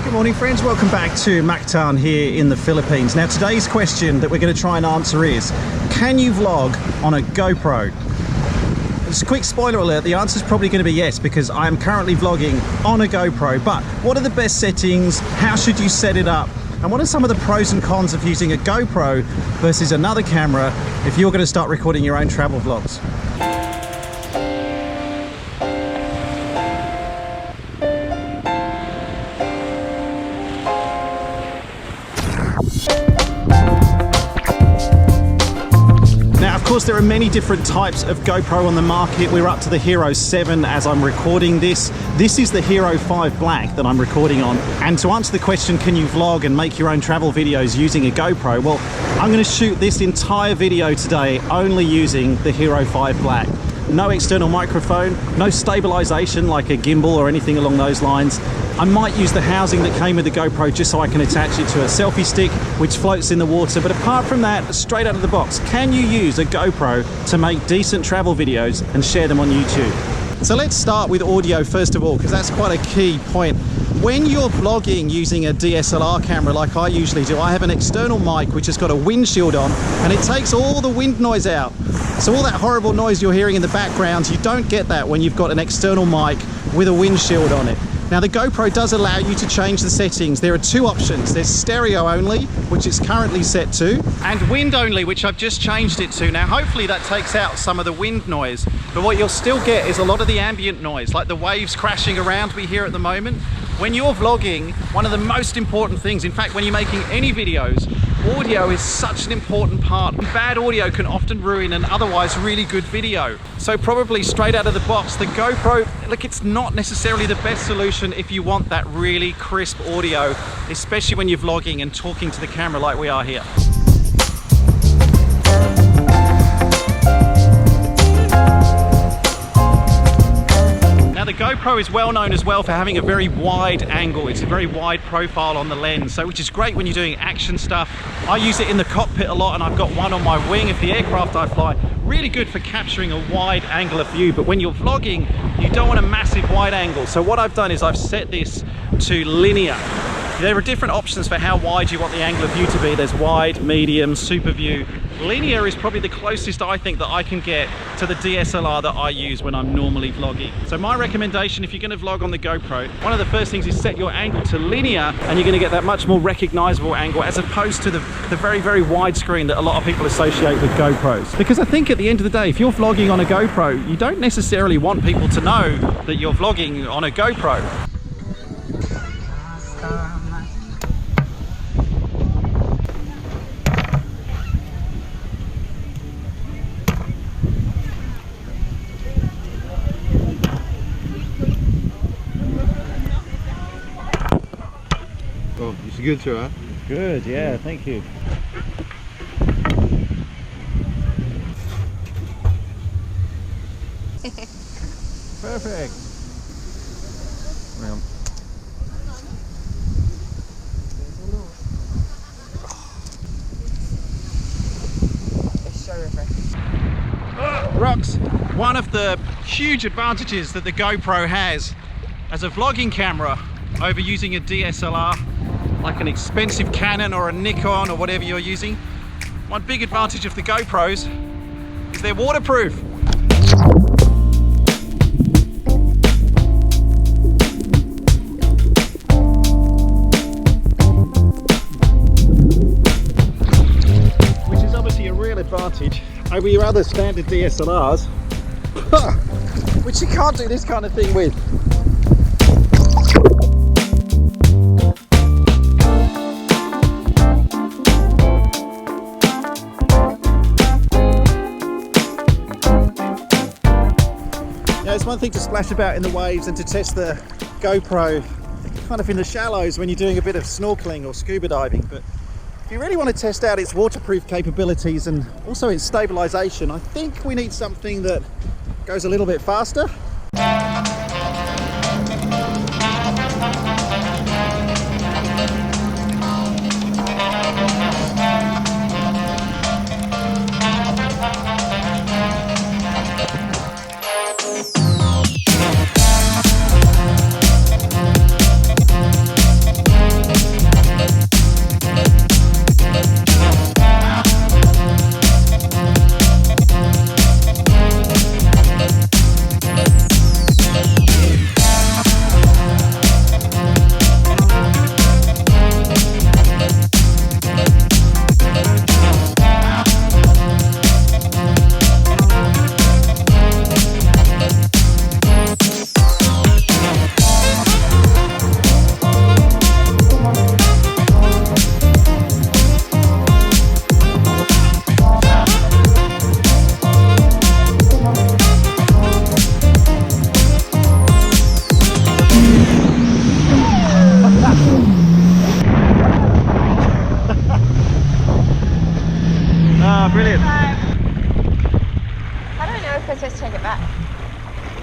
Good morning friends, welcome back to Mactan here in the Philippines. Now today's question that we're going to try and answer is, can you vlog on a GoPro? Just a quick spoiler alert, the answer is probably going to be yes, because I am currently vlogging on a GoPro. But what are the best settings? How should you set it up? And what are some of the pros and cons of using a GoPro versus another camera if you're going to start recording your own travel vlogs? Of course, there are many different types of GoPro on the market. We're up to the Hero 7 as I'm recording this. This is the Hero 5 Black that I'm recording on. And to answer the question, can you vlog and make your own travel videos using a GoPro? Well, I'm going to shoot this entire video today only using the Hero 5 Black. No external microphone, no stabilisation like a gimbal or anything along those lines. I might use the housing that came with the GoPro just so I can attach it to a selfie stick which floats in the water, but apart from that, straight out of the box, can you use a GoPro to make decent travel videos and share them on YouTube? So let's start with audio first of all, because that's quite a key point. When you're vlogging using a DSLR camera like I usually do, I have an external mic which has got a windshield on and it takes all the wind noise out. So all that horrible noise you're hearing in the background, you don't get that when you've got an external mic with a windshield on it. Now the GoPro does allow you to change the settings. There are two options. There's stereo only, which it's currently set to, and wind only, which I've just changed it to. Now hopefully that takes out some of the wind noise, but what you'll still get is a lot of the ambient noise, like the waves crashing around we hear at the moment. When you're vlogging, one of the most important things, in fact when you're making any videos, audio is such an important part. Bad audio can often ruin an otherwise really good video. So probably straight out of the box, the GoPro, look, it's not necessarily the best solution if you want that really crisp audio, especially when you're vlogging and talking to the camera like we are here. The GoPro is well known as well for having a very wide angle. It's a very wide profile on the lens, so which is great when you're doing action stuff. I use it in the cockpit a lot, and I've got one on my wing of the aircraft I fly. Really good for capturing a wide angle of view, but when you're vlogging, you don't want a massive wide angle. So what I've done is I've set this to linear. There are different options for how wide you want the angle of view to be. There's wide, medium, super view. Linear is probably the closest I think that I can get to the DSLR that I use when I'm normally vlogging. So my recommendation, if you're going to vlog on the GoPro, one of the first things is set your angle to linear, and you're going to get that much more recognizable angle as opposed to the very, very wide screen that a lot of people associate with GoPros. Because I think at the end of the day, if you're vlogging on a GoPro, you don't necessarily want people to know that you're vlogging on a GoPro. Oh, it's good, sir, huh? Good, yeah, thank you. Perfect. Well. It's so refreshing. Rocks, one of the huge advantages that the GoPro has as a vlogging camera over using a DSLR, like an expensive Canon or a Nikon or whatever you're using. One big advantage of the GoPros is they're waterproof. Which is obviously a real advantage over your other standard DSLRs, which you can't do this kind of thing with. It's one thing to splash about in the waves and to test the GoPro kind of in the shallows when you're doing a bit of snorkeling or scuba diving, but if you really want to test out its waterproof capabilities and also its stabilization, I think we need something that goes a little bit faster.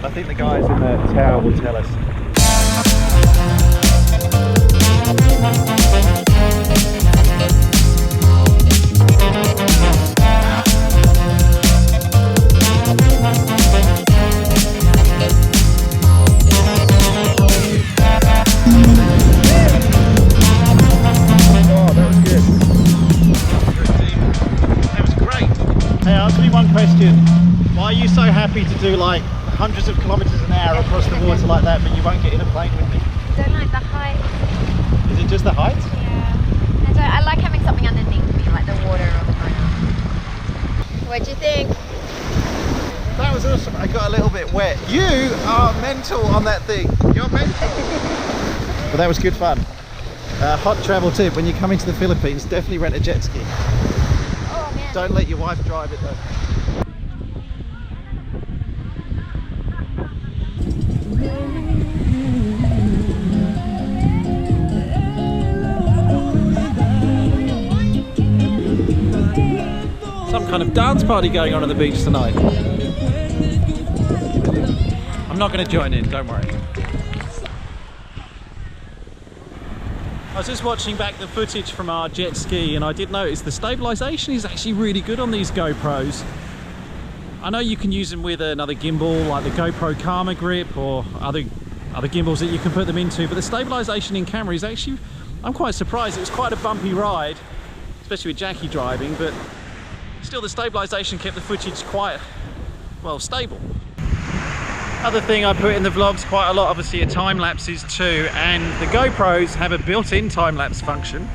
I think the guys in the tower will tell us. Question. Why are you so happy to do like hundreds of kilometers an hour across the water like that, but you won't get in a plane with me? I don't like the height. Is it just the height? Yeah. I like having something underneath me, like the water or the ground. What do you think? That was awesome. I got a little bit wet. You are mental on that thing. You're mental. But that was good fun. Hot travel tip, when you come into the Philippines, definitely rent a jet ski. Oh man. Don't let your wife drive it though. Some kind of dance party going on the beach tonight. I'm not going to join in, don't worry. I was just watching back the footage from our jet ski and I did notice the stabilisation is actually really good on these GoPros. I know you can use them with another gimbal like the GoPro Karma Grip or other gimbals that you can put them into, but the stabilisation in camera is actually, I'm quite surprised. It was quite a bumpy ride, especially with Jackie driving, but still the stabilisation kept the footage quite, well, stable. Other thing I put in the vlogs quite a lot obviously are time lapses too, and the GoPros have a built-in time lapse function.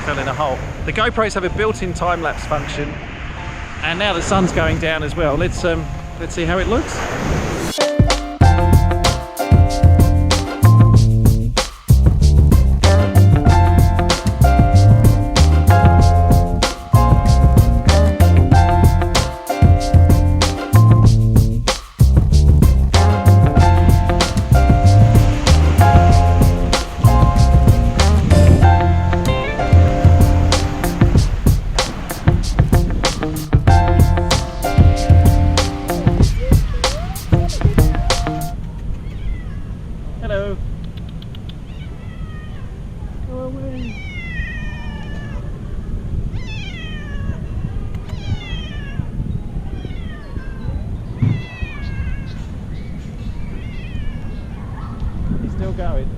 Fell in a hole. The GoPros have a built-in time lapse function, and now the sun's going down as well. Let's see how it looks. Hello. Go away. He's still going.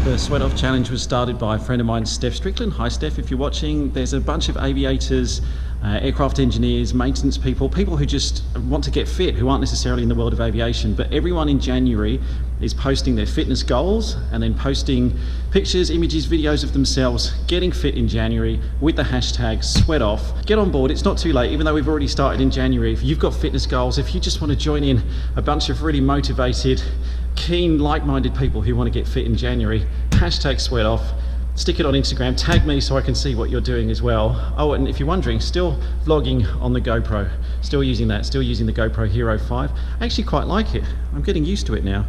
The Sweat Off Challenge was started by a friend of mine, Steph Strickland. Hi Steph, if you're watching. There's a bunch of aviators, aircraft engineers, maintenance people who just want to get fit, who aren't necessarily in the world of aviation, but everyone in January is posting their fitness goals and then posting pictures, images, videos of themselves getting fit in January with the hashtag Sweat Off. Get on board, it's not too late, even though we've already started in January. If you've got fitness goals, if you just want to join in a bunch of really motivated, keen, like-minded people who want to get fit in January, hashtag Sweat Off. Stick it on Instagram, tag me so I can see what you're doing as well. Oh, and if you're wondering, still vlogging on the GoPro, still using the GoPro Hero 5. I actually quite like it. I'm getting used to it now.